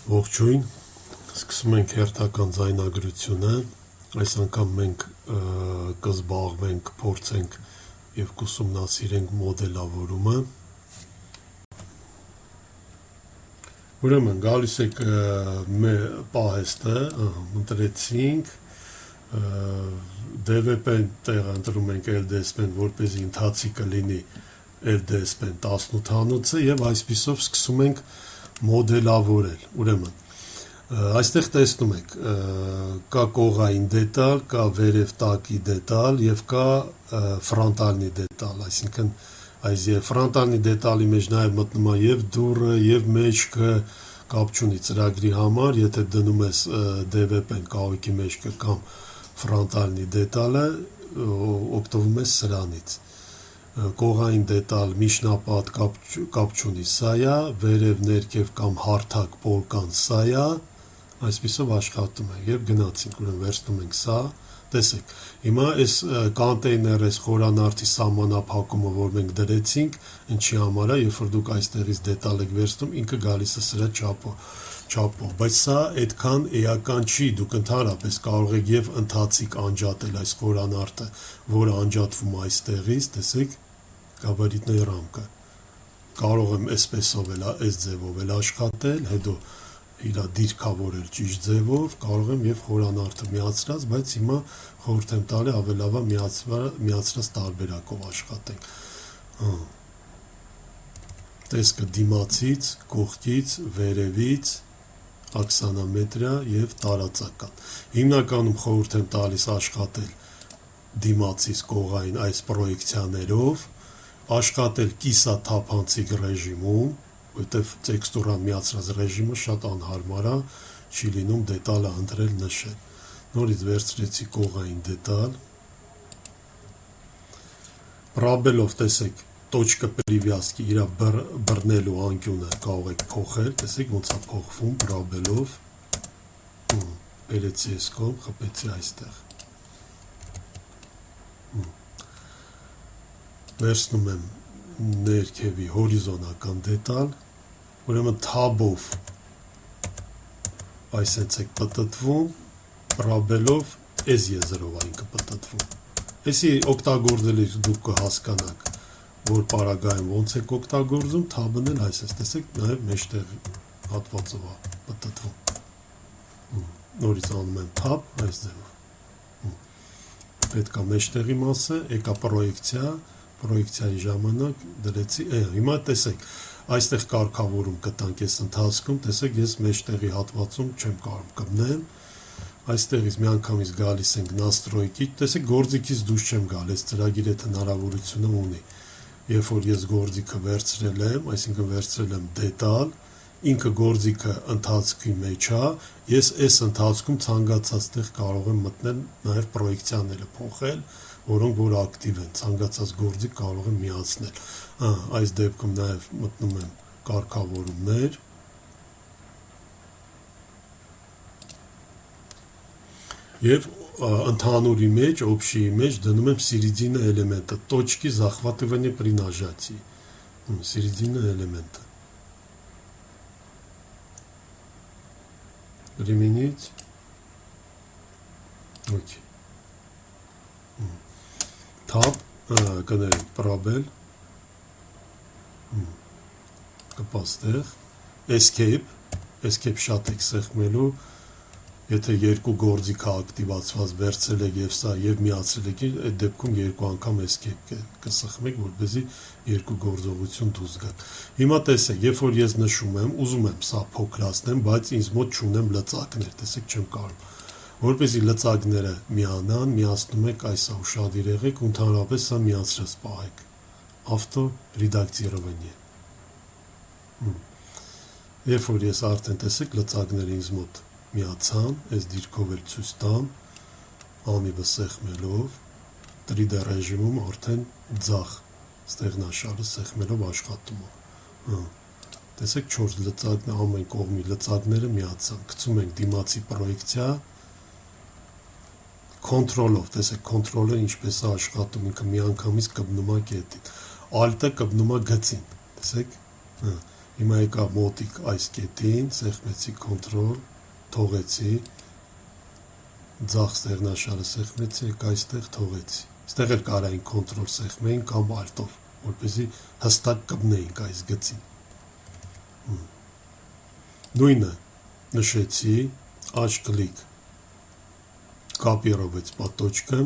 Ողջույն, սկսում ենք հերթական ձայնագրությունը, այս անգամ մենք կզբաղվենք, փորձենք և կուսումնասիրենք մոդելավորումը։ Ուրեմն գալիս եք պահեստը, ընտրեցինք, DVP-ն տեղը ընտրում ենք LDSP-ն, որպեսզի ընթացիկը լինի LDSP-ն 18-անոցը և այսպիսով սկսում ենք մոդելավորել, ուրեմն, այստեղ տեսնում եք, կա կողային դետալ, կա վերև տակի դետալ և կա ֆրոնտալնի դետալ, այսինքն այս ֆրոնտալնի դետալի մեջ նաև մտնում է և դուռը, և մեջքը, կապ չունի ծրագրի համար, եթե դնում ես DVP-ն կահույքի մեջքը կամ ֆրոնտալնի դետալը, օգտվում ես սրանից, կողային դետալ միջնապատ կապ չունի, սա է, վերև ներքև կամ հարթակ պոլկան սա է, այսպիսով աշխատում է և գնացինք, ուրեմն վերցնում ենք սա, տեսեք, հիմա այս կանտեյներ, այս խորանարդի սահմանափակումը, որ մենք դրեցինք, ինչի համար է, երբ որ դուք այստեղից դետալ եք վերցնում, ինքը գալիս է սրա չափով, բայց սա այդքան էական չի, դուք ընդհանրապես կարող եք և ընթացիկ անջատել այս խորանարդը, որը անջատվում է այստեղից, տեսեք, գաբարիտների ռամկը, կարող եմ այսպեսով էլ, այս ձևով էլ աշխատել, հետո իր դիրքավորել ճիշտ ձևով, կարող եմ և խորանարդը միացրած, բայց հիմա խորհուրդ եմ տալի ավելի լավ է միացրած տարբերակով աշխատենք, տեսքը դիմացից, կողքից, վերևից, աքսանամետրիա և տարածական, հիմնականում խորհուրդ եմ տալիս աշխատել դիմացից կողային այս պրոյեկցիաներով, աշխատել կիսաթափանցիկ ռեժիմում, որտեվ տեքստուրան միացրած ռեժիմը շատ անհարմար է, չի լինում դետալը ընտրել նշել, նորից վերցրեցի կողային դետալ, պրաբելով տեսեք, տոչկը պրիվյասկի իր բռնելու անկյունը կարող եք փոխել, տեսեք ոնց է փոխվում պրաբելով, բերեցի այս կողմ, խփեցի այստեղ, վերցնում եմ ներքևի հորիզոնական դետալ, ուրեմն թաբով այսենց եք պտտվում, պրաբելով այս եզրով այնքը պտտվում, այսի օգտագործելիս դուք կհասկանաք, որ պարագայում ոնց եք օգտագործում, թաբն էլ այսպես, տեսեք, նաև մեջտեղ հատվածով է պտտվում, նորից անում եմ թաբ, այս ձևով, պետք է մեջտեղի մասը, եկա պրոյեկցիայի ժամանակ դրեցի, հիմա տեսեք, այստեղ կարգավորում կտանք ես ընթացքում, տեսեք ես մեջտեղի հատվածում չեմ կարող կմնեմ, այստեղից մի անգամից գալիս ենք նաստրոյքի, տեսեք գործիքից դուրս չեմ գալ, այս ծրագիր այդ հնարավորությունը ունի, երբ որ ես գործիքը վերցրել եմ, այսինքն վերցրել եմ դետալ, ինքը գործիքը ընթացքի մեջ է, ես այս ընթացքում ցանկացած տեղ կարող եմ մտնել նաև պրոյեկցիաները փոխել, որոնք որ ակտիվ են, ցանկացած գործիք կարող եմ միացնել, այս դեպքում նաև մտնում եմ կարգավորումներ, և ընդհանուրի մեջ, օբշիի մեջ դնում եմ սիրիդինը էլեմենտը, точки захватывания при нажатии, սիրիդինը էլեմենտը, применить, окей, tab, կներեք, պրաբել, կպաստեղ, escape շատ եք սեղմելու, եթե երկու գործիք ակտիվացված վերցրել եք և սա և միացրել եք, այդ դեպքում երկու անգամ escape կսխմեք, որպեսզի երկու գործողություն դուրս գա։ Հիմա տեսեք, երբ որ ես նշում եմ, ուզում եմ սա փոքրացնեմ, բայց ինձ մոտ չունեմ լծակներ, տեսեք չեմ կարող, որպեսզի լծակները միանան, միացնում եք այսա ուշադիր եղեք, ու ընդհանրապես սա միացրած պահեք, ավտո ռեդակտիրովание, երբ որ ես արդեն տեսեք լծակները ինձ մոտ միացան, այս դիրքով էլ ցույց տամ, անիվը սեղմելով, 3D ռեժիմում արդեն ձախ ստեղնաշարը սեղմելով աշխատում է, տեսեք 4 լծակն ամեն կողմի լծակները միացան, գցում ենք դիմացի պրոյեկցիա, կոնտրոլով, տեսեք կոնտրոլը ինչպես է աշխատում, ինքը մի անգամից կպնում է կետին, ալտը կպնում է գծին, տեսեք, Հիմա եկա մոտիկ այս կետին, սեղմեցի control, թողեցի, ձախ ստեղնաշարը սեղմեցի, եկա այստեղ թողեցի։ Այստեղ էլ կարային control սեղմեին կամ alt-ով, որպեսզի հստակ կպնեինք այս գծին։ Նույնը նշեցի, աջ կլիկ, կոպիրովեց պատոճկը,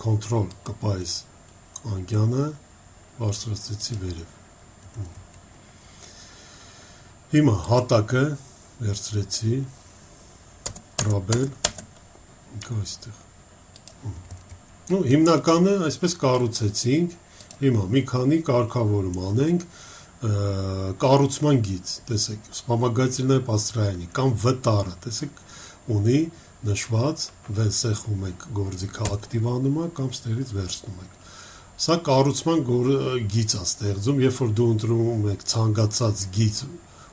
control կպայես անկյանը, բարձրացրեցի վերև։ Հիմա հատակը վերցրեցի, ռաբել, այստեղ։ Հիմնականը այսպես կառուցեցինք, հիմա մի քանի կարգավորում անենք, կառուցման գիծ, տեսեք, սպամագայցելնայ պաստրայանի կամ վտարը, տեսեք, ունի նշված, վեն սեղում եք գործիքը ակտիվանում է կամ ստերից վերցնում եք։ Սա կառուցման գիծ է ստեղծում, երբ որ դու ընտրում եք ցանկացած գիծ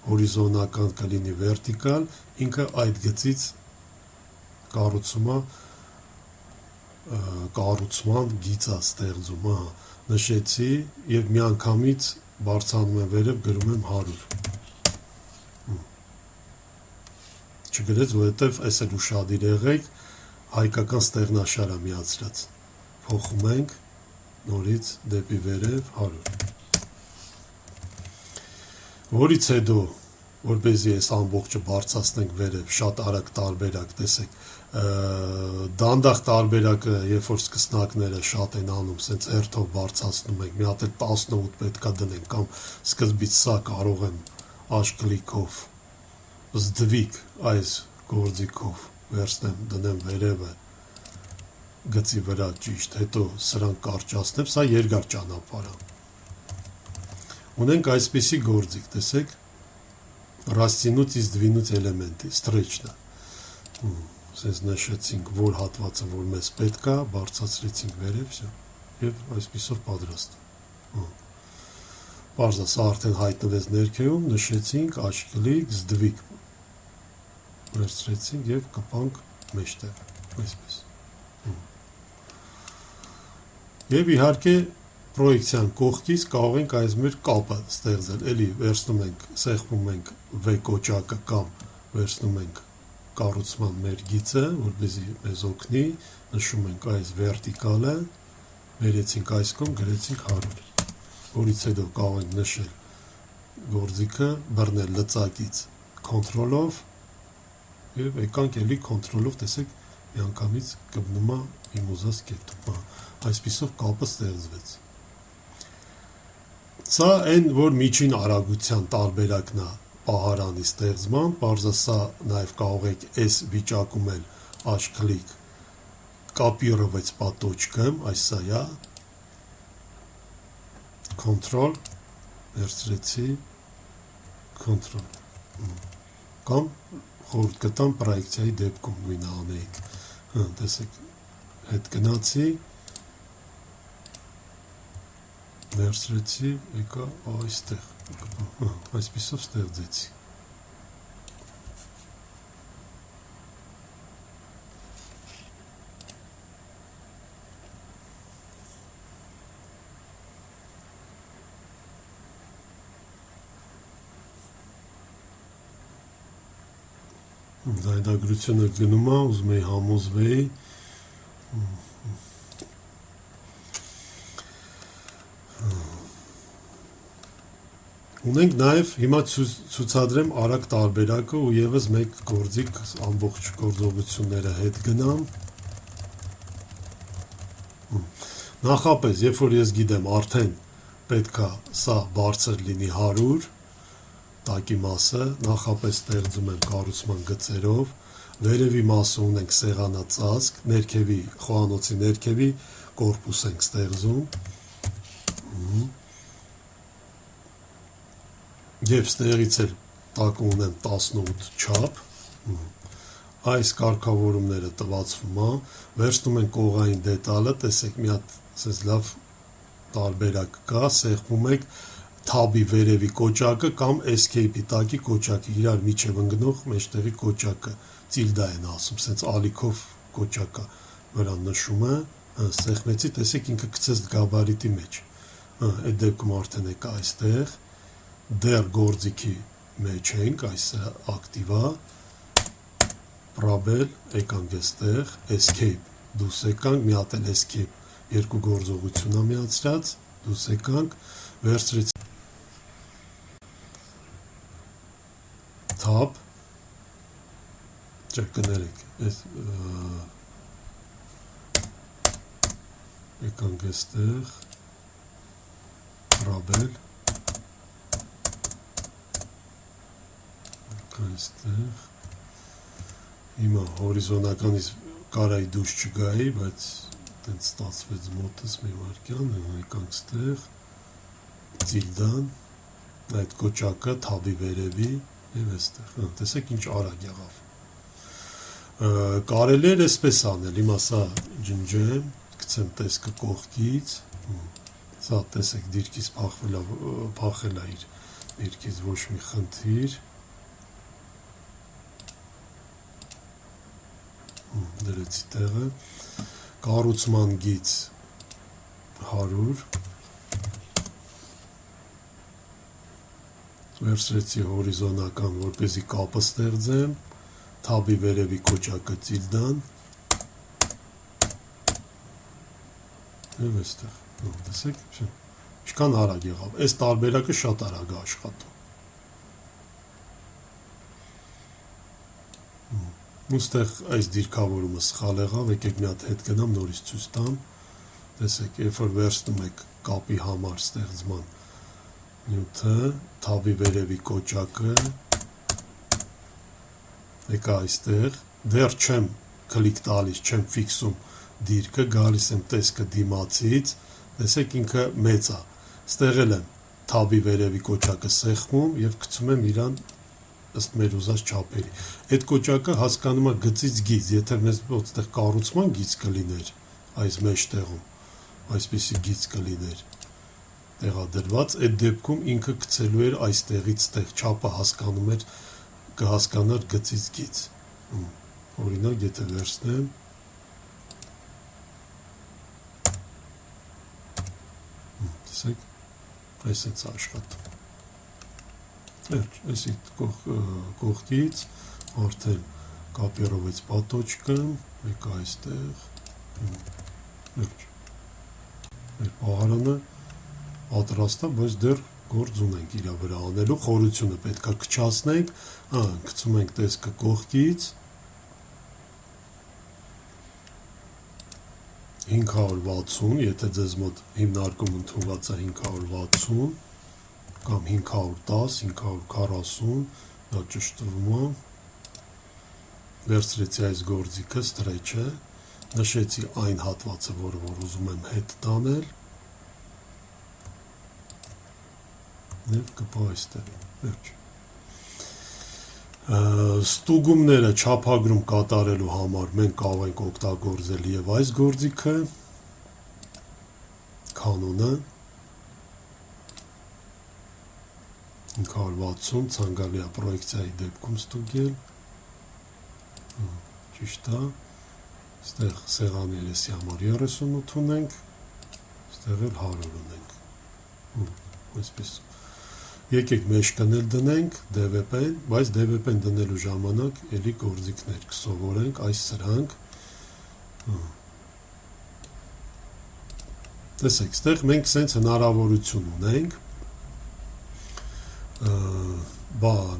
հորիզոնական կլինի վերտիկալ, ինքը այդ գծից կառուցման գիծ է ստեղծում, նշեցի եւ միանգամից բարձրանում եմ վերև, գրում եմ 100։ Չգրեց, որովհետև այս էլ ուշադիր եղեք, հայկական ստեղնաշարը միացրած։ Փոխում ենք նորից դեպի վերև 100։ Որից հետո, որպեսզի այս ամբողջը բարձրացնենք վերև, շատ արագ տարբերակ, տեսեք, դանդաղ տարբերակը, երբ որ սկսնակները շատ են անում, սենց հերթով բարձրացնում ենք, մի հատ էլ 18 պետքա դնենք, կամ սկզբից սա կարող եմ աջ կլիկով զդվիկ այս գործիքով վերցնեմ, դնեմ վերևը գծի վրա ճիշտ, հետո սրանք կարճացնեմ, սա երկար ճանապարհ է։ Ունենք այսպիսի գործիք, տեսեք, ռաստինուց и сдвинуть էլեմենտի, ստրեչն է։ Սենց նշեցինք, որ հատվածը, որ մեզ պետք է, բարձրացրեցինք վերև, եւ այսպիսով պատրաստ է։ Պարզ է, սա արդեն հայտնվեց ներքևում, նշեցինք, աջ կլիկ, զդվիկ վերցրեցինք եւ կպանք մեջտեղ, այսպես։ Եվ իհարկե պրոյեկցիան կողքից կարող ենք այս մեր կապը ստեղծել, էլի վերցնում ենք, սեղմում ենք V կոճակը կամ վերցնում ենք կառուցման մեր գիծը, որպեսզի մեզ օգնի, նշում ենք այս վերտիկալը, վերեցինք այս կողմ, գրեցինք 100, որից հետո կարող ենք նշել գործիքը, բռնել լծակից control-ով եւ եկանք էլի control-ով, տեսեք, միանգամից կպնում է իմ ուզած կետում, այսպիսով կապը ստեղծվեց։ Սա այն, որ միջին արագության տարբերակն է պահարանի ստեղծման, պարզը սա նաև կարող եք այս վիճակում էլ աջ կլիկ կոպիրովեց պատոճկեմ, այս սա է, control, վերցրեցի, control, կամ խորհուրդ կտամ պրոյեկցիայի դեպքում նույնը անեիք, տեսեք, հետ գնացի, վերցրեցի, եկա այստեղ, այսպիսով ստեղծեցի։ Զայդագրությունը գնում է, ուզում էի համոզվեի, Ունենք նաև հիմա ցուցադրեմ արագ տարբերակը ու եւս մեկ գործիք ամբողջ գործողությունները հետ գնամ։ Նախապես, երբ որ ես գիտեմ, արդեն պետքա սա բարձր լինի 100, տակի մասը, նախապես ստեղծում եմ կառուցման գծերով, վերևի մասը ունենք սեղանածածկ, ներքևի, խոհանոցի ներքևի կորպուս ենք ստեղծում։ Եվ ստեղից էլ տակ ունեմ 18 չափ, այս կարգավորումները տվածվում է, վերցնում են կողային դետալը, տեսեք մի հատ սենց լավ տարբերակ կա, սեղմում եք թաբի վերևի կոճակը կամ escape-ի տակի կոճակը, իրար միջև ընկնող մեջտեղի կոճակը, ծիլդա են ասում, սենց ալիքով կոճակը վրա նշում է, սեղմեցի, տեսեք ինքը գցեց գաբարիտի մեջ, այդ դեպքում արդեն եկա այստեղ, դեռ գործիքի մեջ ենք, այս ակտիվ է, պրաբել, եկանք այստեղ, escape, դուս եկանք, մի հատ էլ escape, երկու գործողություն է միացրած, դուս եկանք, վերցրեց tab, չէ կներեք, եկանք այստեղ, պրաբել, այստեղ, հիմա հորիզոնականից կարայի դուշ չգայի, բայց տենց ստացվեց մոտս մի վարկյան, եկանք ստեղ, ծիլդան, այդ կոճակը, թաբի վերևի, և այստեղ, տեսեք ինչ արագ եղավ։ Կարելի էր այսպես անել, հիմա սա ջնջեմ, գցեմ տեսքը կողքից, սա տեսեք դիրքից փախել է իր դիրքից ոչ մի խնդիր, դրեցի տեղը, կառուցման գիծ 100, վերցրեցի հորիզոնական, որպեսզի կապը ստեղծեմ, թաբի վերևի կոճակը ծիլդան, և այստեղ, տեսեք, ինչքան արագ եղավ, այս տարբերակը շատ արագ է աշխատում։ Ուստեղ այս դիրքավորումը սխալ եղավ, եկեք մի հատ հետ գնամ, նորից ցույց տամ, տեսեք, երբ որ վերցնում եք կապի համար ստեղծման նյութը, թաբի վերևի կոճակը, եկա այստեղ, դեռ չեմ կլիկ տալիս, չեմ ֆիքսում դիրքը, գալիս եմ տեսքը դիմացից, տեսեք ինքը մեծ է, ստեղել եմ թաբի վերևի կոճակը սեղմում և գցում եմ իրան ըստ մեր ուզած չափերի։ Այդ կոճակը հասկանում է գծից գիծ, եթե մեզ այդտեղ կառուցման գիծ կլիներ, այս մեջտեղում, այսպիսի գիծ կլիներ տեղադրված, այդ դեպքում ինքը գցելու էր այստեղից ստեղ, չափը հասկանում էր, կհասկանար գծից գիծ։ Օրինակ, եթե վերցնեմ, տեսեք, այսպես աշխատում։ Այսի կողքից արդեն կապերովեց պատոճկը, մեկ այստեղ, մեր պահարանը պատրաստ է, բայց դեռ գործ ունենք իրա վրա անելու, խորությունը պետք է քչացնենք, գցում ենք տեսքը կողքից, 560, եթե ձեզ մոտ հիմնարկում ընդունված է 560, կամ 510, 540, դա ճշտվում է, վերցրեցի այս գործիքը, ստրեչը, նշեցի այն հատվածը, որ ուզում եմ հետ տանել, և կպա այստեղ, վերջ։ Ստուգումները չափագրում կատարելու համար մենք կարող ենք օգտագործել և այս գործիքը, կանոնը, 560 ցանկալի է պրոյեկցիայի դեպքում ստուգել, ճիշտ է, ստեղ սեղանի երեսի համար 38 ունենք, ստեղ էլ 100 ունենք, այսպես, եկեք մեջկնել դնենք DVP-ն, բայց DVP-ն դնելու ժամանակ էլի գործիքներ կսովորենք, այս սրանք, տեսեք, ստեղ մենք սենց հնարավորություն ունենք,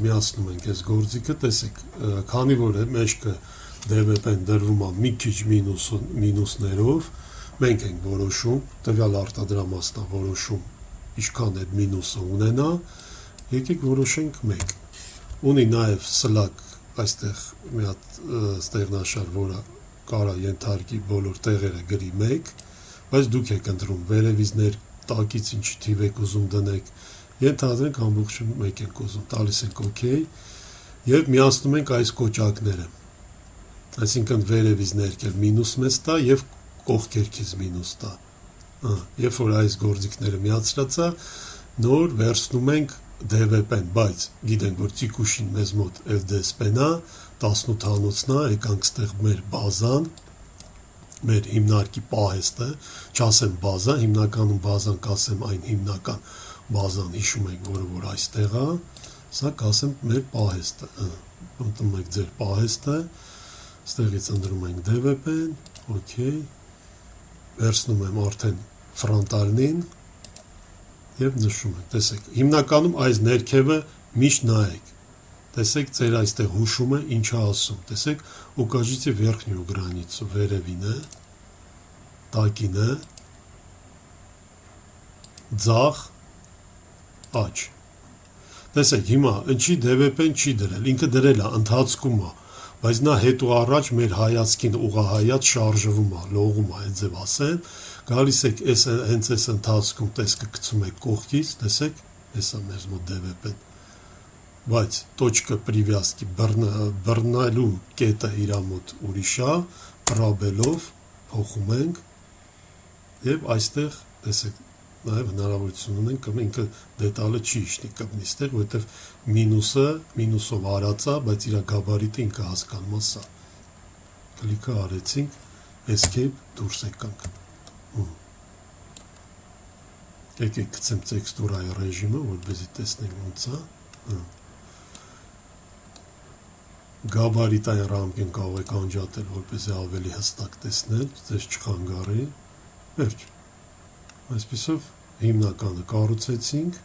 միացնում ենք այս գործիքը, տեսեք, քանի որ մեջքը DVP-ն դրվում է մի քիչ մինուսներով, մենք ենք որոշում, տվյալ արտադրամասն է որոշում, ինչքան այդ մինուսը ունենա, եկեք որոշենք 1, ունի նաև սլակ այստեղ մի հատ ստեղնաշար, որը կարա ենթարկի բոլոր տեղերը գրի 1, բայց դուք եք ընտրում վերևից տակից ինչ թիվ եք ուզում դնեք, ենթադրենք ամբողջը 1 ենք ուզում, տալիս ենք OK, և միացնում ենք այս կոճակները, այսինքն վերևից ներքև մինուս մեզ տա և կողքերքից մինուս տա, երբ որ այս գործիքները միացրած է, նոր վերցնում ենք DVP-ն, բայց գիտենք, որ ծիկուշին մեզ մոտ FDSP-ն է, 18 հանոցն է, եկանք ստեղ մեր բազան, մեր հիմնարկի պահեստը, չասեմ բազա, հիմնականում բազան կասեմ այն հիմնական բազան հիշում եք, որ այստեղ է, սա կասեմ մեր պահեստը, ընտրում եք ձեր պահեստը, ստեղից ընտրում ենք DVP-ն, OK, վերցնում եմ արդեն ֆրոնտալնին եւ նշում եք, տեսեք, հիմնականում այս ներքևը միշտ նայեք, տեսեք, ձեր այստեղ հուշում է ինչ է ասում, տեսեք, укажите верхнюю границу, վերևինը, տակինը, ձախ, աջ, տեսեք, հիմա ինչի DVP-ն չի դրել, ինքը դրել է, ընթացքում է, բայց նա հետ ու առաջ մեր հայացքին ուղղահայաց շարժվում է, լողում է, այդ ձև ասեմ, գալիս եք հենց այս ընթացքում տեսքը գցում եք կողքից, տեսեք, հեսա մեր մոտ DVP-ն, բայց точка привязки բռնալու կետը իր մոտ ուրիշ է, պրաբելով փոխում ենք եւ այստեղ տեսեք նաեւ հնարավորություն ունենք ինքը դետալը չի իշտի կպնի ստեղ, որովհետեւ մինուսով արած է, բայց իր գաբարիտը ինքը հասկանում է սա։ Կլիկը արեցինք, escape դուրս եկանք։ Եկեք գցեմ տեքստուրայի ռեժիմը, որպեսզի տեսնենք ոնց է։ Գաբարիտային ռամկին կարող եք անջատել, որպեսզի ավելի հստակ տեսնել, ձեզ չխանգարի։ Վերջ։ Այսպիսով հիմնականը կառուցեցինք։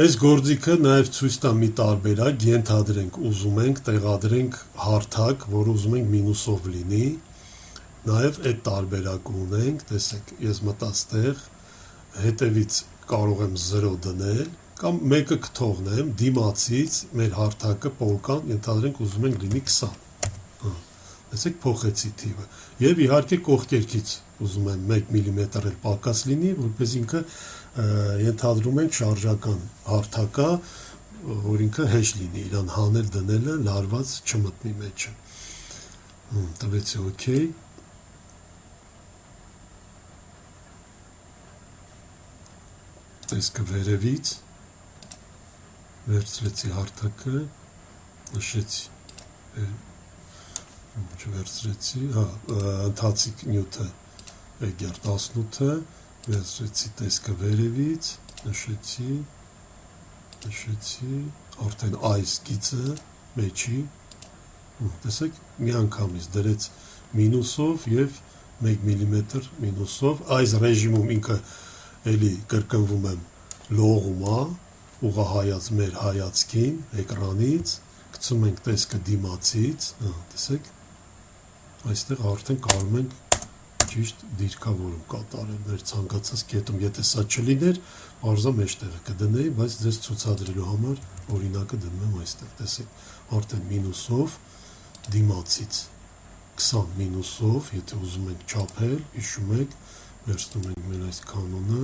Այս գործիքը նաև ցույց տա մի տարբերակ, ենթադրենք ուզում ենք տեղադրենք հարթակ, որ ուզում ենք մինուսով լինի, նաև այդ տարբերակը ունենք, տեսեք, ես մտա ստեղ, հետևից կարող եմ 0 դնել, կամ մեկը կթողնեմ, դիմացից մեր հարթակը պոլկան, ենթադրենք ուզում ենք լինի 20, տեսեք փոխեցի թիվը, և իհարկե կողքերքից ուզում եմ 1 մմ էլ պակաս լինի, որպես ինքը ենթադրում ենք շարժական հարթակա, որ ինքը հեշտ լինի, իրան հանել դնելը լարված չմտնի մեջը, տվեցի OK, տեսքը վերևից, վերցրեցի հարթակը, նշեցի, չվերցրեցի, ընթացիկ նյութը, էգեր 18-ը, վերցրեցի տեսքը վերևից, նշեցի, արդեն այս գիծը, մեջի, տեսեք, մի անգամից դրեց մինուսով և 1 մմ մինուսով, այս ռեժիմում ինքը էլի կրկնվում եմ լողում է, ուղղահայաց մեր հայացքին, էկրանից, գցում ենք տեսքը դիմացից, տեսեք, այստեղ արդեն կարող ենք ճիշտ դիրքավորում կատարել մեր ցանկացած կետում, եթե սա չլիներ, բարձա մեջտեղը կդնեի, բայց ձեզ ցուցադրելու համար օրինակը դնում եմ այստեղ, տեսեք, արդեն մինուսով, դիմացից, 20 մինուսով, եթե ուզում ենք չափել, հիշում եք, վերցնում ենք մեր այս կանոնը,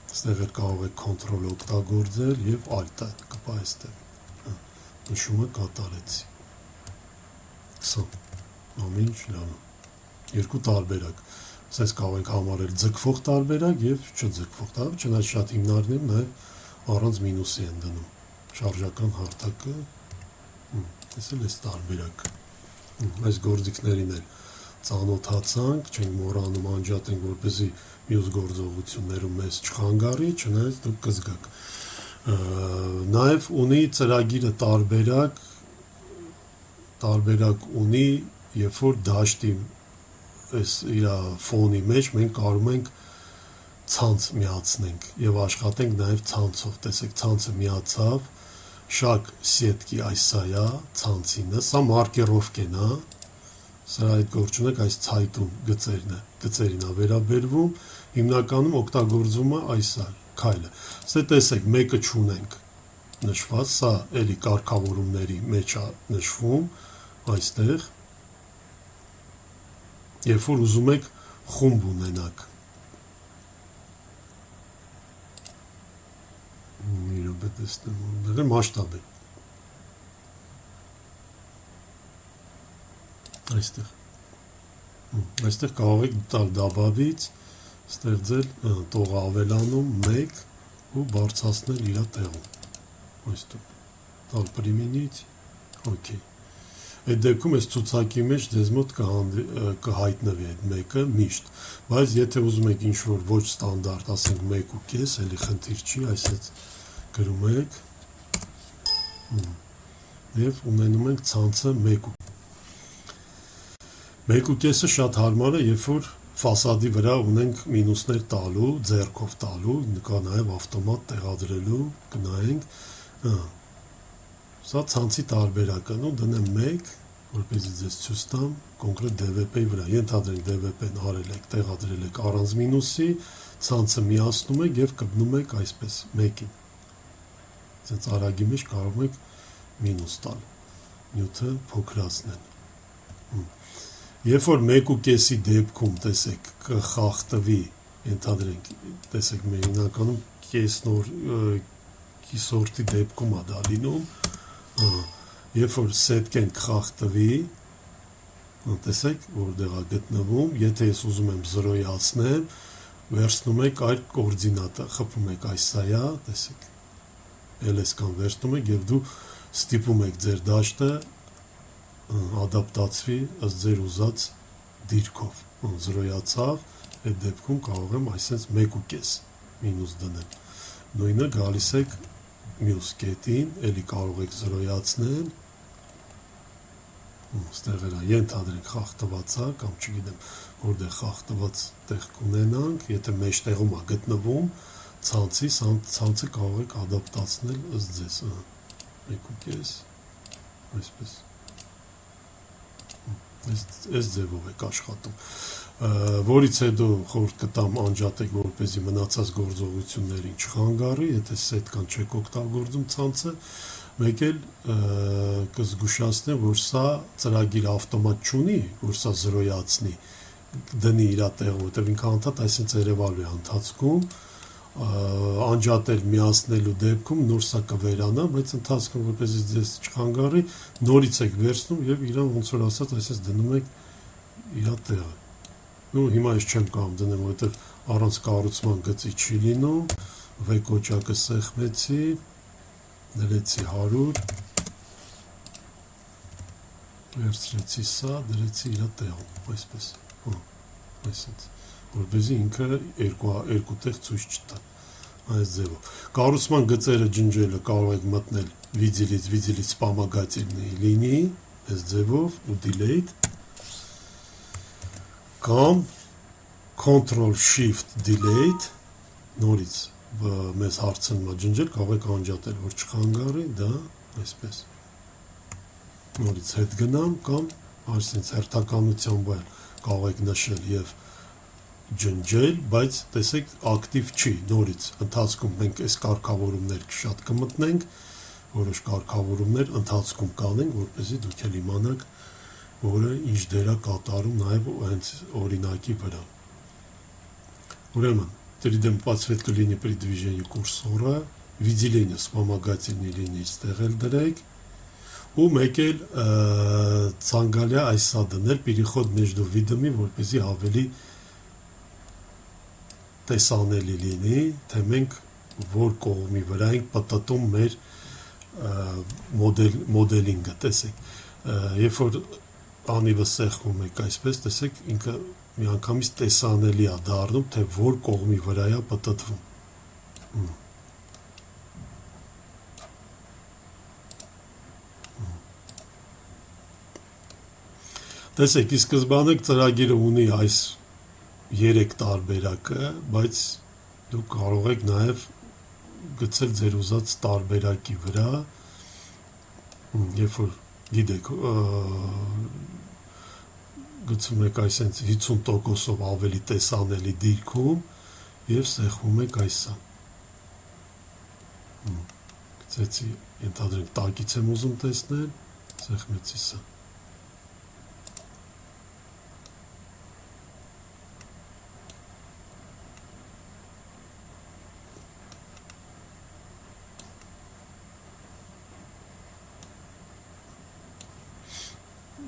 ստեղ էլ կարող եք կոնտրոլ օգտագործել և ալտը կպահեստել, նշումը կատարեցի, 20, ամեն ինչ լավ է, երկու տարբերակ, սենց կարող ենք համարել ձգվող տարբերակ և չձգվող տարբերակ, չնայած շատ հիմնարկներում նաև առանց մինուսի են դնում, շարժական հարթակը, ես էլ այս տարբերակ, այս գործիքներին էլ ծանոթացանք, չենք մոռանում անջատենք, որպեսզի մյուս գործողություններում մեզ չխանգարի, չնայած դուք կզգաք։ Նաև ունի ծրագիրը տարբերակ ունի, երբ որ դաշտի այս իր ֆոնի մեջ մենք կարող ենք ցանց միացնենք և աշխատենք նաև ցանցով, տեսեք ցանցը միացավ, շակ սետկի այս սա է, ցանցինը, սա մարկերովկեն է, սրա այդ գործ ունեք այս ցայտուն գծերին է վերաբերվում, հիմնականում օգտագործվում է այս քայլը, սա տեսեք մեկը չունենք նշված, սա էլի կարգավորումների մեջ է նշվում, այստեղ, երբ որ ուզում եք խումբ ունենաք, մի րոպե տեսնեմ, որտեղ է մասշտաբ է, այստեղ կարող եք տալ դաբավից, ստեղծել տող ավելանում 1, ու բարձրացնել իր տեղում։ Այստեղ տալ պրիմենից, օքեյ։ Այդ դեպքում այս ցուցակի մեջ ձեզ մոտ կհայտնվի այդ մեկը միշտ, բայց եթե ուզում եք ինչ-որ ոչ ստանդարտ, ասենք 1.5, էլի խնդիր չի, այսպես գրում եք եւ ունենում ենք ցանցը 1.5-ը շատ հարմար է, երբ որ ֆասադի վրա ունենք մինուսներ տալու, ձեռքով տալու, կա նաև ավտոմատ տեղադրելու, կնայենք, սա ցանցի տարբերակը, ու դնեմ 1, որպեսզի ձեզ ցույց տամ կոնկրետ DVP-ի վրա, ենթադրենք DVP-ն արել եք, տեղադրել եք առանց մինուսի, ցանցը միացնում եք եւ կպնում եք այսպես 1-ին։ Այսինքն արագի մեջ կարող եք մինուս տալ, նյութը փոքրացնել։ Երբ որ 1.5-ի դեպքում, տեսեք, կխախտվի, ենթադրենք, տեսեք, մեր հիմնականում կիսորդի դեպքում է դա լինում, երբ որ սետկեն կխախտվի, տեսեք, որտեղ է գտնվում, եթե ես ուզում եմ 0-ացնեմ, վերցնում եք այդ կոորդինատը, խփում եք այս սայա, տեսեք, ls կամ վերցնում եք եւ դու ստիպում եք ձեր դաշտը ադապտացվի ըստ ձեր ուզած դիրքով, 0-ացավ, այդ դեպքում կարող եմ այսպես 1.5 մինուս դնել, նույնը գալիս եք մյուս կետին, էլի կարող եք 0-ացնել, ստեղ էլա ենթադրենք խախտվածա, կամ չգիտեմ, որտեղ խախտված տեղ կունենանք, եթե մեջտեղում է գտնվում, ցանցը կարող եք ադապտացնել ըստ ձեզ, 1.5, այսպես, այս ձևով եք աշխատում, որից հետո խորհուրդ կտամ անջատեք, որպեսզի մնացած գործողություններին չխանգարի, եթե սետկան չեք օգտագործում ցանցը, մեկ էլ կզգուշացնեմ, որ սա ծրագիր ավտոմատ չունի, որ սա 0-ացնի, դնի իր տեղը, որտեղ ինքը անդադ այսինքն երևալու է ընթացքում, անջատել միացնելու դեպքում նոր սա կվերանա, բայց ընթացքում որպեսզի ձեզ չխանգարի, նորից եք վերցնում եւ իրան ոնց որ ասած, այսպես դնում եք իր տեղը։ Ու հիմա ես չեմ կարող դնեմ, որովհետեւ առանց կառուցման գծի չի լինում, V կոճակը սեղմեցի, դրեցի 100, վերցրեցի սա, դրեցի իր տեղում, այսպես, այսպես, որպեսզի ինքը երկու տեղ ցույց չտա, այս ձևով։ Կառուցման գծերը ջնջելը կարող եք մտնել виделить вспомогательные линии, այս ձևով ու delete, կամ Ctrl Shift Delete, նորից մեզ հարցնում է ջնջել, կարող եք անջատել, որ չխանգարի, դա այսպես, նորից հետ գնամ, կամ այսպես հերթականությամբ կարող եք նշել և ջնջել, բայց տեսեք ակտիվ չի, նորից ընթացքում մենք այս կարգավորումներ շատ կմտնենք, որոշ կարգավորումներ ընթացքում կանենք, որպեսզի դուք էլ իմանաք, որը ինչ դեր է կատարում նաև հենց օրինակի վրա։ Ուրեմն, перед этим подсветка линии при движении курсора, выделение вспомогательной линии ստեղ էլ դրեք, ու մեկ էլ ցանկալի է այս սա դնել переход между видами, որպեսզի ավելի տեսանելի լինի, թե մենք որ կողմի վրա ենք պատտում մեր մոդելինգը, տեսեք, երբ որ անիվը սեղմում եք այսպես, տեսեք, ինքը միանգամից տեսանելի է դառնում, թե որ կողմի վրա է պատտվում։ Տեսեք, ի սկզբանե ծրագիրը ունի այս 3 տարբերակը, բայց դուք կարող եք նաև գցել ձեր ուզած տարբերակի վրա, երբ որ գիտեք, գցում եք այսենց 50%-ով ավելի տեսանելի դիրքում և սեղմում եք այսա։ Գցեցի, ենթադրենք տակից եմ ուզում տեսնել, սեղմեցի սա։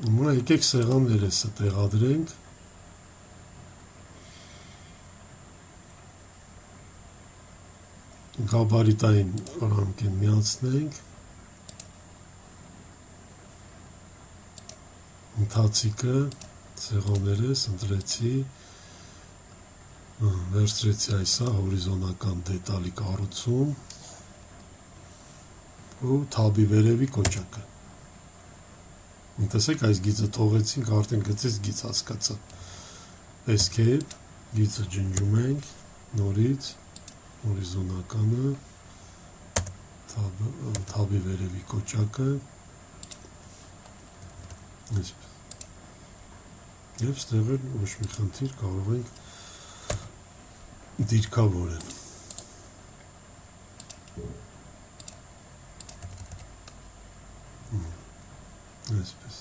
Հիմա եկեք սեղաններեսը տեղադրենք, գաբարիտային ռամկեն միացնենք, ընթացիկը, սեղաներես, ընտրեցի, վերցրեցի այսա, հորիզոնական դետալի կառուցում ու թաբի վերևի կոճակը։ Տեսեք, այս գիծը թողեցինք, արդեն գծից գիծ հասկացա։ Escape, գիծը ջնջում ենք, նորից, հորիզոնականը, թաբի վերևի կոճակը, և ստեղ էլ ոչ մի խնդիր կարող ենք դիրքավորել։ Այսպես։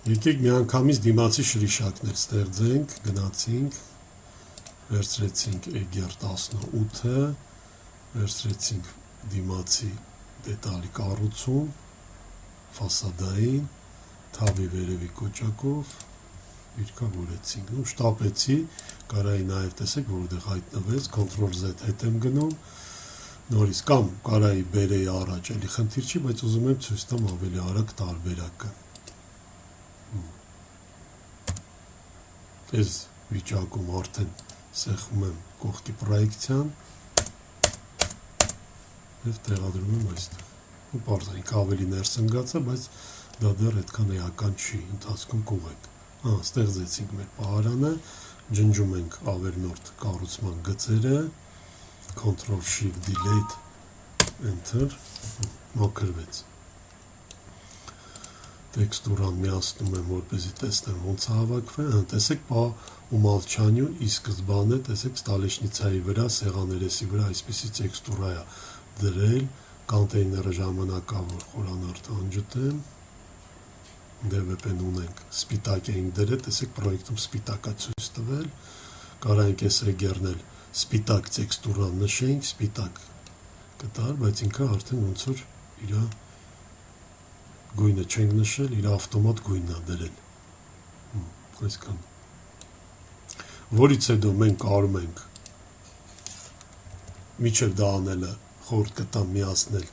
Եկեք միանգամից դիմացի շրիշակներ ստեղծենք, գնացինք, վերցրեցինք Էգեր 18-ը, վերցրեցինք դիմացի դետալի կառուցում, ֆասադային, թավի վերևի կոճակով, դիրքավորեցինք, ու շտապեցի, կարայի նաև տեսեք, որտեղ հայտնվեց, Ctrl-Z հետ եմ գնում, նորից կամ կարայի բերեի առաջ, էլի խնդիր չի, բայց ուզում եմ ցույց տամ ավելի արագ տարբերակը։ Այս վիճակում արդեն սեղմում եմ կողքի պրոյեկցիան և տեղադրում եմ այստեղ։ Ու պարզենք ավելի ներսնգաց է, բայց դա դեռ այդքան էական չի, ընթացքում կուղենք։ Ստեղծեցինք մեր պահարանը, ջնջում ենք ավելնորդ կառուցման գծերը, Ctrl-Shift-Delete, Enter, մաքրվեց։ Տեքստուրան միացնում եմ, որպեսզի տեսնեմ ոնց է հավաքվել, տեսեք պա ումալչանյու ի սկզբանե, տեսեք ստալեշնիցայի վրա, սեղաներեսի վրա այսպիսի տեքստուրա է դրել, կոնտեյները ժամանակավոր խորանարդը անջտեմ, DVP-ն ունենք, սպիտակ էինք դրել, տեսեք պրոյեկտում սպիտակա ցույց տվել, կարանք ես էգերնել սպիտակ տեքստուրան նշենք, սպիտակ կտար, բայց ինքը արդեն ոնց որ իրա գույնը չենք նշել, իր ավտոմատ գույնն է դրել, այսքան, որից հետո մենք կարում ենք միջև դա անելը խորտ կտամ միացնել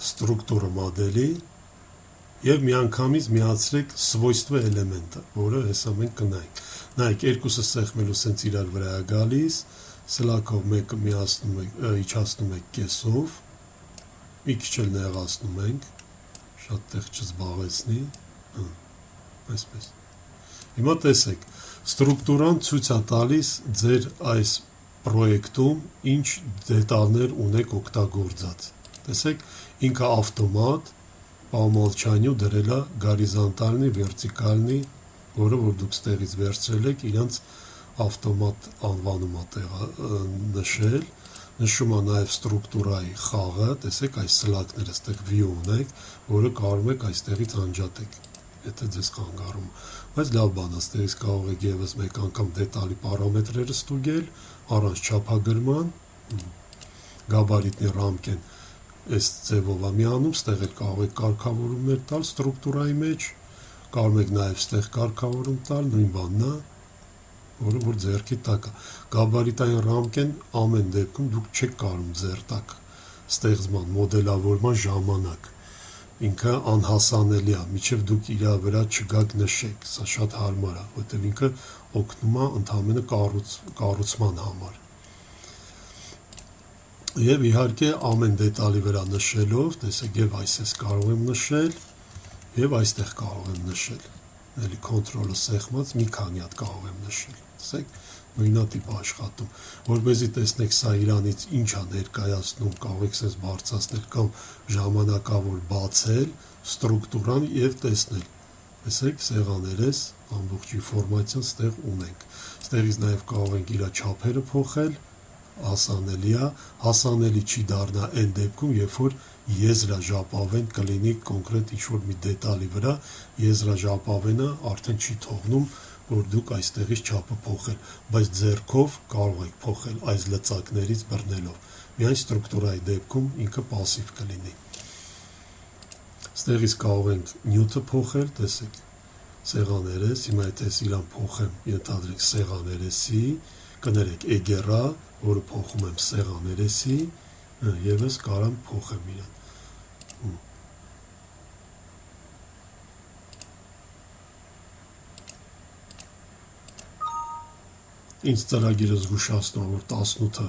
ստրուկտուրը մոդելի և միանգամից միացրեք свойство էլեմենտը, որը հեսա մենք կնայենք, նայեք երկուսը սեղմելու սենց իրար վրա է գալիս, սլակով մեկը իջացնում եք կեսով, մի քիչ էլ նեղացնում ենք, շատ տեղ չզբաղեցնի, այսպես։ Հիմա տեսեք, ստրուկտուրան ցույց է տալիս ձեր այս պրոյեկտում ինչ դետալներ ունեք օգտագործած։ Տեսեք, ինքը ավտոմատ պամալչանյու դրել է գորիզոնտալնի, վերտիկալնի, որը որ դուք ստեղից վերցրել եք, իրանց ավտոմատ անվանում է նշել, նշում է նաև ստրուկտուրայի խաղը, տեսեք այս սլակները ստեղ view ունեք, որը կարող եք այստեղից անջատեք, եթե ձեզ խանգարում, բայց լավ բան է, ստեղից կարող եք ևս մեկ անգամ դետալի պարամետրերը ստուգել, առանց չափագրման, գաբարիտնի ռամկեն այս ձևով է միանում, ստեղ էլ կարող եք կարգավորումներ տալ ստրուկտուրայի մեջ, կարող եք նաև ստեղ կարգավորում տալ, նույն բանն է, որը որ ձեռքի տակ է, գաբարիտային ռամկեն ամեն դեպքում դուք չեք կարում ձեռ տակ ստեղծման, մոդելավորման ժամանակ, ինքը անհասանելի է, մինչև դուք իր վրա չգաք նշեք, սա շատ հարմար է, որտեղ ինքը օգնում է ընդամենը կառուցման համար։ Եվ իհարկե ամեն դետալի վրա նշելով, տեսեք եւ այսպես կարող եմ նշել եւ այստեղ կարող եմ նշել, էլի կոնտրոլը սեղմած մի քանի հատ կարող եմ նշել, տեսեք, նույնատիպ աշխատում, որպեսզի տեսնեք սա իրանից ինչ է ներկայացնում, կարող եք սենց բարձրացնել կամ ժամանակավոր բացել ստրուկտուրան եւ տեսնել, տեսեք, սեղաներես ամբողջ ինֆորմացիան ստեղ ունենք, ստեղից նաեւ կարող ենք իր չափերը փոխել, հասանելի է, հասանելի չի դառնա այն դեպքում, երբ որ եզրաժապավեն կլինի կոնկրետ ինչ-որ մի դետալի վրա, եզրաժապավենը արդեն չի թողնում, որ դուք այստեղից չափը փոխել, բայց ձեռքով կարող եք փոխել այս լծակներից բռնելով, միայն ստրուկտուրայի դեպքում ինքը պասիվ կլինի։ Ստեղից կարող ենք նյութը փոխել, տեսեք, սեղաներես, հիմա եթե իրան փոխեմ, ենթադրենք սեղաներեսի, կներեք էգերա, որը փոխում եմ սեղաներեսի, եւս կարամ փոխեմ իրան։ Ինձ ծրագիրը զգուշացնում, որ 18-ը